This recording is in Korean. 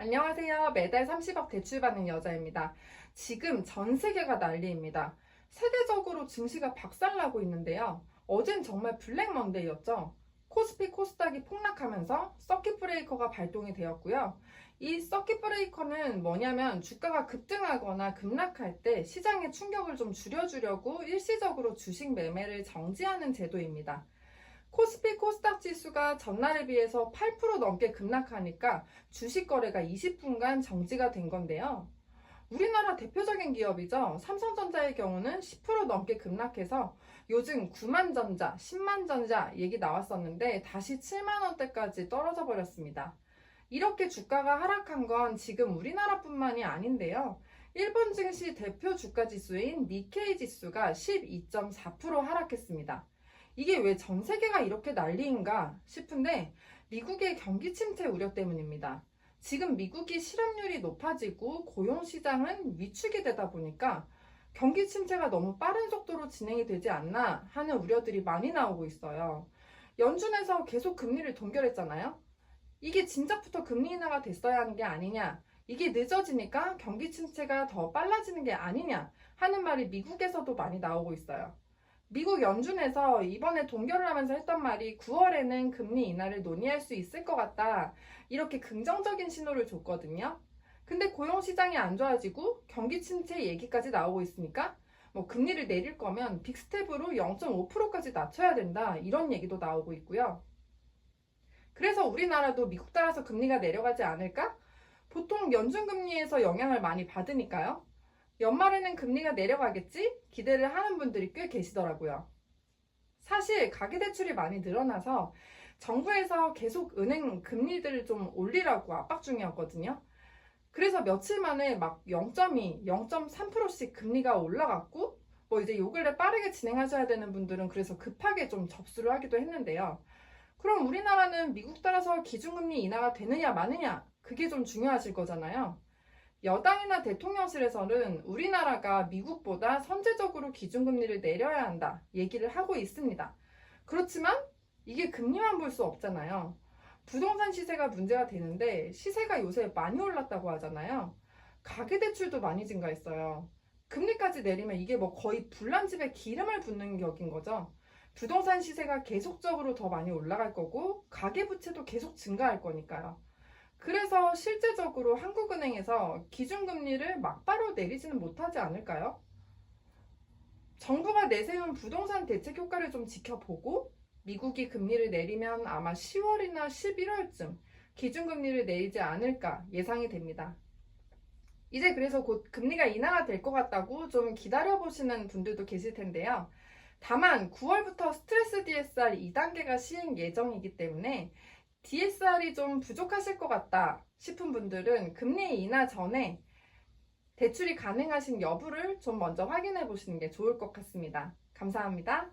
안녕하세요. 매달 30억 대출받는 여자입니다. 지금 전 세계가 난리입니다. 세계적으로 증시가 박살나고 있는데요. 어젠 정말 블랙 먼데이였죠. 코스피 코스닥이 폭락하면서 서킷 브레이커가 발동이 되었고요. 이 서킷 브레이커는 뭐냐면 주가가 급등하거나 급락할 때 시장의 충격을 좀 줄여주려고 일시적으로 주식 매매를 정지하는 제도입니다. 코스피 코스닥 지수가 전날에 비해서 8% 넘게 급락하니까 주식 거래가 20분간 정지가 된 건데요. 우리나라 대표적인 기업이죠. 삼성전자의 경우는 10% 넘게 급락해서 요즘 9만전자, 10만전자 얘기 나왔었는데 다시 7만원대까지 떨어져 버렸습니다. 이렇게 주가가 하락한 건 지금 우리나라뿐만이 아닌데요. 일본 증시 대표 주가 지수인 니케이 지수가 12.4% 하락했습니다. 이게 왜 전 세계가 이렇게 난리인가 싶은데 미국의 경기 침체 우려 때문입니다. 지금 미국이 실업률이 높아지고 고용시장은 위축이 되다 보니까 경기 침체가 너무 빠른 속도로 진행이 되지 않나 하는 우려들이 많이 나오고 있어요. 연준에서 계속 금리를 동결했잖아요. 이게 진작부터 금리 인하가 됐어야 하는 게 아니냐, 이게 늦어지니까 경기 침체가 더 빨라지는 게 아니냐 하는 말이 미국에서도 많이 나오고 있어요. 미국 연준에서 이번에 동결을 하면서 했던 말이 9월에는 금리 인하를 논의할 수 있을 것 같다, 이렇게 긍정적인 신호를 줬거든요. 근데 고용시장이 안 좋아지고 경기 침체 얘기까지 나오고 있으니까 금리를 내릴 거면 빅스텝으로 0.5%까지 낮춰야 된다, 이런 얘기도 나오고 있고요. 그래서 우리나라도 미국 따라서 금리가 내려가지 않을까? 보통 연준금리에서 영향을 많이 받으니까요. 연말에는 금리가 내려가겠지? 기대를 하는 분들이 꽤 계시더라고요. 사실 가계대출이 많이 늘어나서 정부에서 계속 은행 금리들을 좀 올리라고 압박 중이었거든요. 그래서 며칠 만에 막 0.2, 0.3%씩 금리가 올라갔고, 이제 요 근래 빠르게 진행하셔야 되는 분들은 그래서 급하게 좀 접수를 하기도 했는데요. 그럼 우리나라는 미국 따라서 기준금리 인하가 되느냐 마느냐, 그게 좀 중요하실 거잖아요. 여당이나 대통령실에서는 우리나라가 미국보다 선제적으로 기준금리를 내려야 한다 얘기를 하고 있습니다. 그렇지만 이게 금리만 볼 수 없잖아요. 부동산 시세가 문제가 되는데 시세가 요새 많이 올랐다고 하잖아요. 가계대출도 많이 증가했어요. 금리까지 내리면 이게 거의 불난집에 기름을 붓는 격인 거죠. 부동산 시세가 계속적으로 더 많이 올라갈 거고 가계부채도 계속 증가할 거니까요. 그래서 실제적으로 한국은행에서 기준금리를 막바로 내리지는 못하지 않을까요? 정부가 내세운 부동산 대책 효과를 좀 지켜보고 미국이 금리를 내리면 아마 10월이나 11월쯤 기준금리를 내리지 않을까 예상이 됩니다. 이제 그래서 곧 금리가 인하가 될 것 같다고 좀 기다려보시는 분들도 계실 텐데요. 다만 9월부터 스트레스 DSR 2단계가 시행 예정이기 때문에 DSR이 좀 부족하실 것 같다 싶은 분들은 금리 인하 전에 대출이 가능하신 여부를 좀 먼저 확인해 보시는 게 좋을 것 같습니다. 감사합니다.